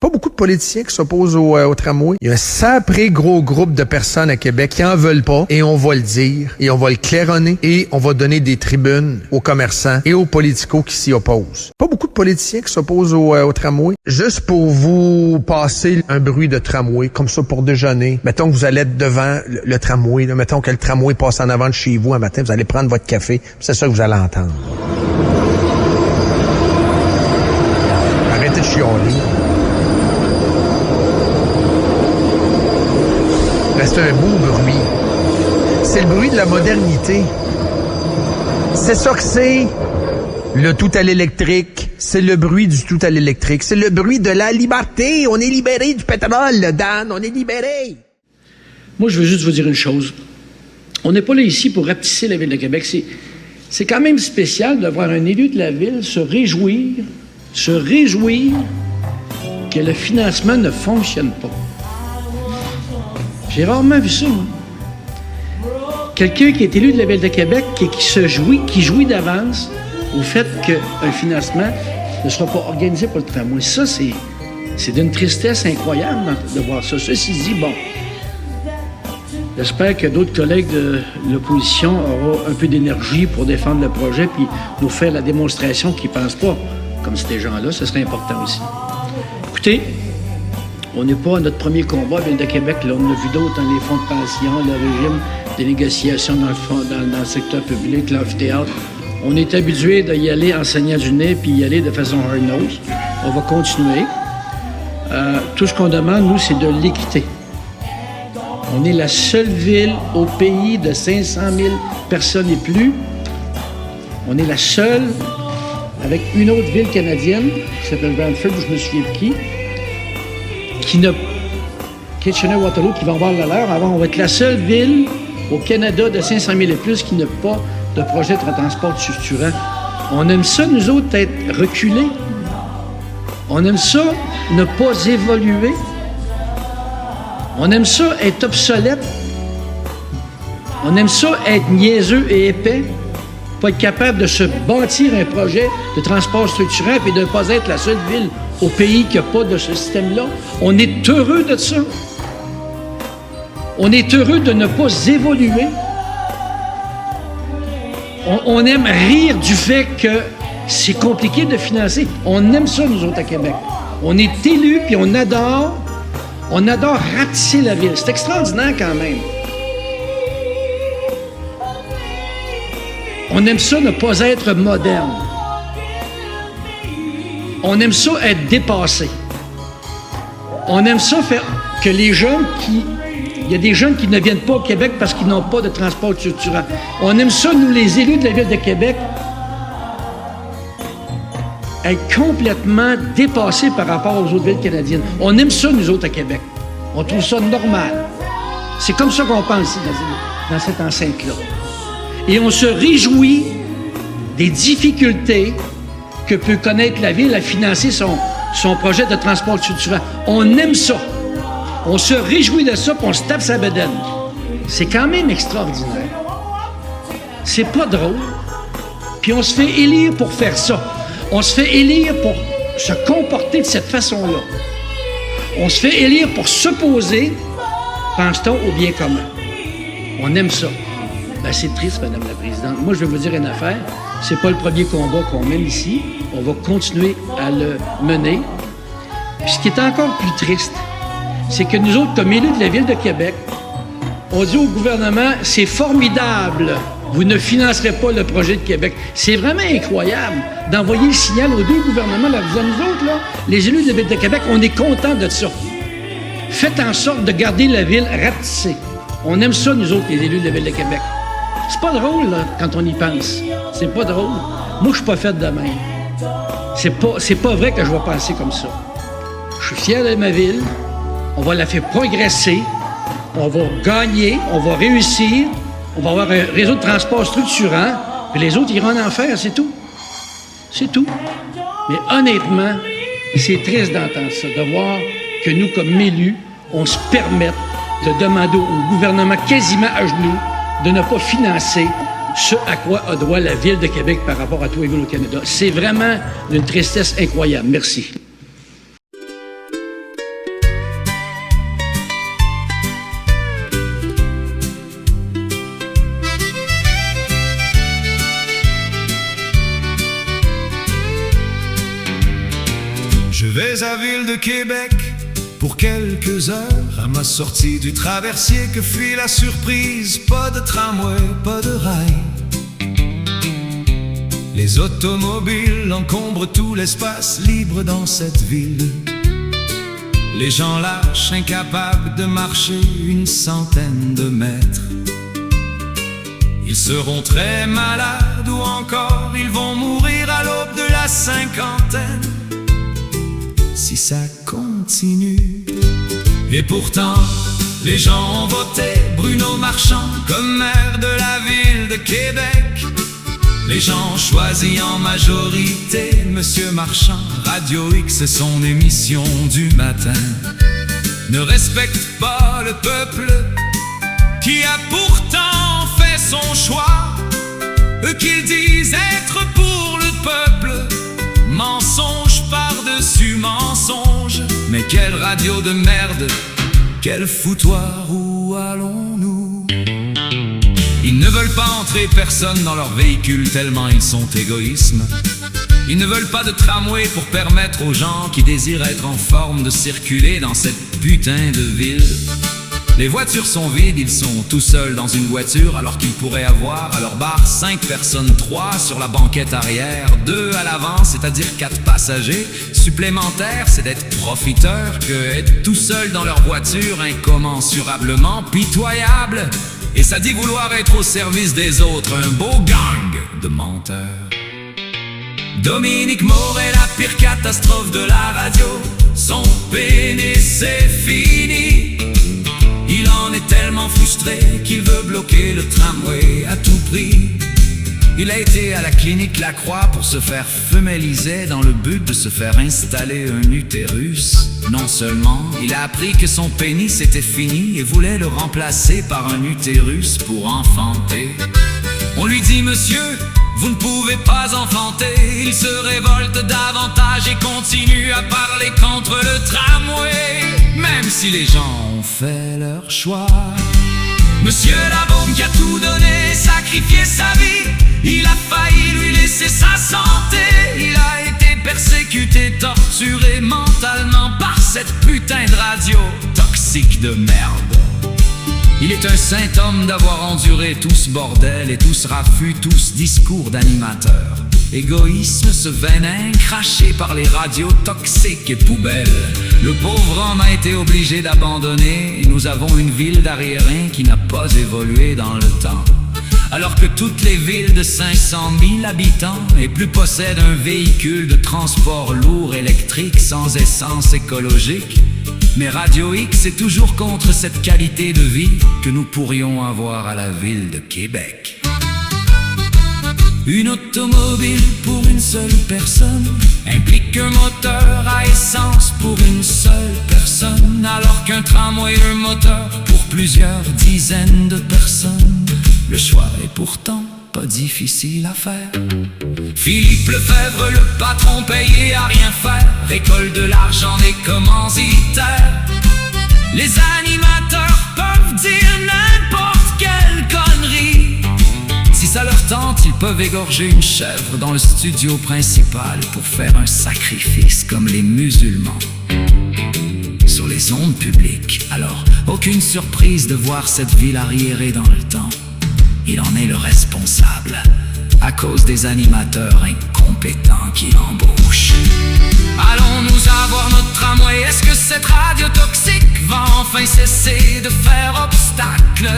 Pas beaucoup de politiciens qui s'opposent au tramway. Il y a un sapré gros groupe de personnes à Québec qui en veulent pas, et on va le dire, et on va le claironner, et on va donner des tribunes aux commerçants et aux politicos qui s'y opposent. Pas beaucoup de politiciens qui s'opposent au tramway. Juste pour vous passer un bruit de tramway, comme ça pour déjeuner. Mettons que vous allez être devant le tramway, là. Mettons que le tramway passe en avant de chez vous un matin, vous allez prendre votre café, c'est ça que vous allez entendre. Arrêtez de chialer. C'est un beau bruit. C'est le bruit de la modernité. C'est ça que c'est. Le tout à l'électrique. C'est le bruit du tout à l'électrique. C'est le bruit de la liberté. On est libéré du pétrole, Dan. On est libéré. Moi, je veux juste vous dire une chose. On n'est pas là ici pour rapetisser la Ville de Québec. C'est quand même spécial de voir un élu de la Ville se réjouir que le financement ne fonctionne pas. J'ai rarement vu ça, moi. Quelqu'un qui est élu de la Ville de Québec qui jouit d'avance au fait qu'un financement ne sera pas organisé pour le tramway. Ça, c'est d'une tristesse incroyable de voir ça. Ceci dit, bon, j'espère que d'autres collègues de l'opposition auront un peu d'énergie pour défendre le projet puis nous faire la démonstration qu'ils ne pensent pas comme ces gens-là. Ce serait important aussi. Écoutez, on n'est pas à notre premier combat à Ville de Québec. Là, on a vu d'autres, les fonds de pension, le régime des négociations dans le secteur public, l'amphithéâtre. On est habitué d'y aller en saignant du nez puis y aller de façon hard-nose. On va continuer. Tout ce qu'on demande, nous, c'est de l'équité. On est la seule ville au pays de 500 000 personnes et plus. On est la seule, avec une autre ville canadienne, qui s'appelle Brantford, je me souviens de qui n'a Kitchener-Waterloo, qui va avoir la leur. Avant, on va être la seule ville au Canada de 500 000 et plus qui n'a pas de projet de transport structurant. On aime ça, nous autres, être reculés. On aime ça, ne pas évoluer. On aime ça, être obsolète. On aime ça, être niaiseux et épais. Pas être capable de se bâtir un projet de transport structurant et de ne pas être la seule ville au pays qui n'a pas de ce système-là. On est heureux de ça. On est heureux de ne pas évoluer. On aime rire du fait que c'est compliqué de financer. On aime ça, nous autres, à Québec. On est élus, puis on adore ratisser la ville. C'est extraordinaire, quand même. On aime ça ne pas être moderne. On aime ça être dépassé. On aime ça faire que les jeunes il y a des jeunes qui ne viennent pas au Québec parce qu'ils n'ont pas de transport structurant. On aime ça, nous, les élus de la Ville de Québec, être complètement dépassés par rapport aux autres villes canadiennes. On aime ça, nous autres, à Québec. On trouve ça normal. C'est comme ça qu'on pense ici, dans cette enceinte-là. Et on se réjouit des difficultés que peut connaître la Ville à financer son projet de transport structurant. On aime ça. On se réjouit de ça, puis on se tape sa bedaine. C'est quand même extraordinaire. C'est pas drôle. Puis on se fait élire pour faire ça. On se fait élire pour se comporter de cette façon-là. On se fait élire pour s'opposer, pense-t-on, au bien commun. On aime ça. Ben, c'est triste, Madame la Présidente. Moi, je vais vous dire une affaire. C'est pas le premier combat qu'on mène ici. On va continuer à le mener. Puis ce qui est encore plus triste, c'est que nous autres, comme élus de la Ville de Québec, on dit au gouvernement, c'est formidable, vous ne financerez pas le projet de Québec. C'est vraiment incroyable d'envoyer le signal aux deux gouvernements. Là, nous autres, là, les élus de la Ville de Québec, on est contents de ça. Faites en sorte de garder la Ville rapetissée. On aime ça, nous autres, les élus de la Ville de Québec. C'est pas drôle, là, quand on y pense. C'est pas drôle. Moi, je suis pas fait de même. C'est pas vrai que je vais penser comme ça. Je suis fier de ma ville. On va la faire progresser. On va gagner. On va réussir. On va avoir un réseau de transport structurant. Puis les autres iront en enfer, c'est tout. C'est tout. Mais honnêtement, c'est triste d'entendre ça, de voir que nous, comme élus, on se permette de demander au gouvernement quasiment à genoux de ne pas financer ce à quoi a droit la Ville de Québec par rapport à tous les villes au Canada. C'est vraiment d'une tristesse incroyable. Merci. Je vais à Ville de Québec pour quelques heures. À ma sortie du traversier que fuit la surprise. Pas de tramway, pas de rail. Les automobiles encombrent tout l'espace libre dans cette ville. Les gens lâches, incapables de marcher une centaine de mètres. Ils seront très malades ou encore ils vont mourir à l'aube de la cinquantaine si ça continue. Et pourtant, les gens ont voté Bruno Marchand comme maire de la ville de Québec. Les gens ont choisi en majorité Monsieur Marchand. Radio X et son émission du matin ne respectent pas le peuple qui a pourtant fait son choix. Eux qu'ils disent être pour le peuple, mensonge par-dessus mensonge. Mais quelle radio de merde, quel foutoir, où allons-nous? Ils ne veulent pas entrer personne dans leur véhicule tellement ils sont égoïstes. Ils ne veulent pas de tramway pour permettre aux gens qui désirent être en forme de circuler dans cette putain de ville. Les voitures sont vides, ils sont tout seuls dans une voiture alors qu'ils pourraient avoir à leur bar 5 personnes, 3 sur la banquette arrière, 2 à l'avant, c'est-à-dire 4 passagers supplémentaires. C'est d'être profiteur que être tout seul dans leur voiture, incommensurablement pitoyable. Et ça dit vouloir être au service des autres, un beau gang de menteurs. Dominique Moret, la pire catastrophe de la radio. Son pénis c'est fini. Il en est tellement frustré qu'il veut bloquer le tramway à tout prix. Il a été à la clinique La Croix pour se faire feméliser dans le but de se faire installer un utérus. Non seulement, il a appris que son pénis était fini et voulait le remplacer par un utérus pour enfanter. On lui dit: monsieur, vous ne pouvez pas enfanter. Il se révolte davantage et continue à parler contre le tramway, même si les gens ont fait leur choix. Monsieur Labaume qui a tout donné, sacrifié sa vie, il a failli lui laisser sa santé. Il a été persécuté, torturé mentalement par cette putain de radio toxique de merde. Il est un saint homme d'avoir enduré tout ce bordel et tout ce raffut, tout ce discours d'animateur. Égoïsme, ce venin craché par les radios toxiques et poubelles. Le pauvre homme a été obligé d'abandonner et nous avons une ville d'arriérins qui n'a pas évolué dans le temps. Alors que toutes les villes de 500 000 habitants et plus possèdent un véhicule de transport lourd électrique sans essence écologique. Mais Radio X est toujours contre cette qualité de vie que nous pourrions avoir à la ville de Québec. Une automobile pour une seule personne implique un moteur à essence pour une seule personne, alors qu'un tramway un moteur pour plusieurs dizaines de personnes. Le choix est pourtant pas difficile à faire. Philippe Lefebvre, le patron payé à rien faire, récolte de l'argent des commanditaires. Les animateurs peuvent dire n'importe quelle connerie. Si ça leur tente, ils peuvent égorger une chèvre dans le studio principal pour faire un sacrifice comme les musulmans sur les ondes publiques. Alors, aucune surprise de voir cette ville arriérée dans le temps. Il en est le responsable, à cause des animateurs incompétents qui l'embauchent. Allons-nous avoir notre tramway? Est-ce que cette radio toxique va enfin cesser de faire obstacle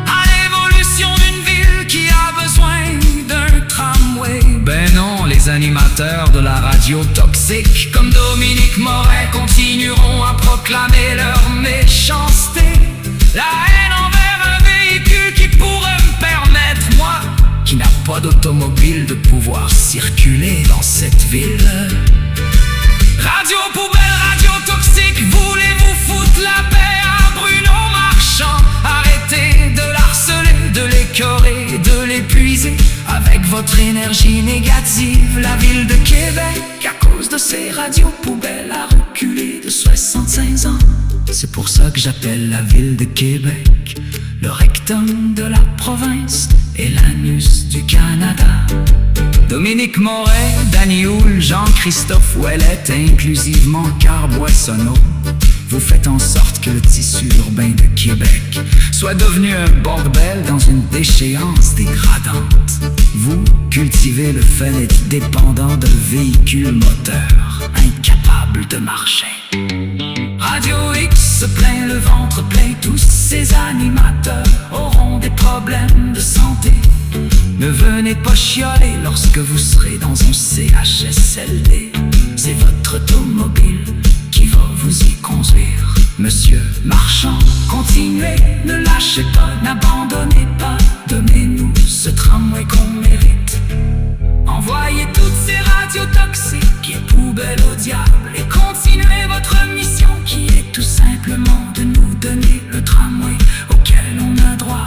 à l'évolution d'une ville qui a besoin d'un tramway? Ben non, les animateurs de la radio toxique, comme Dominique Moret, continueront à proclamer leur méchanceté. La haine envers un véhicule qui pourrait me permettre, moi, qui n'a pas d'automobile, de pouvoir circuler dans cette ville. Radio poubelle, radio toxique, voulez-vous foutre la paix à Bruno Marchand? Arrêtez de l'harceler, de l'écœurer, de l'épuiser avec votre énergie négative. La ville de Québec, à cause de ces radios poubelles, a reculé de 65 ans. C'est pour ça que j'appelle la ville de Québec le rectum de la province. et l'anus du Canada. Dominique Moret, Danny Houle, Jean-Christophe Ouellet, inclusivement Carboissonneau. Vous faites en sorte que le tissu urbain de Québec soit devenu un bordel dans une déchéance dégradante. Vous cultivez le fait d'être dépendant d'un véhicule moteur, incapable de marcher. Radio X se plaint, le ventre plein, tous ces animateurs auront des problèmes de santé. Ne venez pas chialer lorsque vous serez dans un CHSLD. C'est votre automobile qui va vous y conduire. Monsieur Marchand, continuez, ne lâchez pas, n'abandonnez pas. Donnez-nous ce tramway qu'on mérite. Envoyez toutes ces radios toxiques et poubelles au diable et continuez votre mission qui est tout simplement de nous donner le tramway auquel on a droit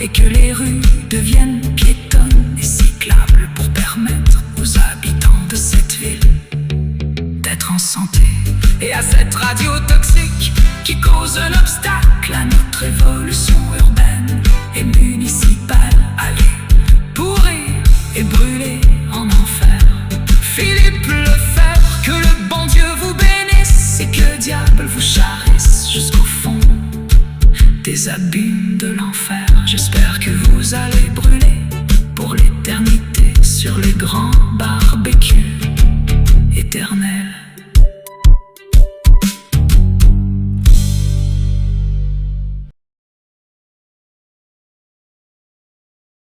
et que les rues deviennent piétonnes et cyclables pour permettre aux habitants de cette ville d'être en santé. Et à cette radio toxique qui cause un obstacle à notre évolution urbaine et municipale, allez pourrir et brûler en enfer. Philippe Lefebvre, que le bon Dieu vous bénisse et que le diable vous charisse jusqu'au fond des abîmes de l'enfer. J'espère que vous allez brûler pour l'éternité sur les grands barbecues éternels.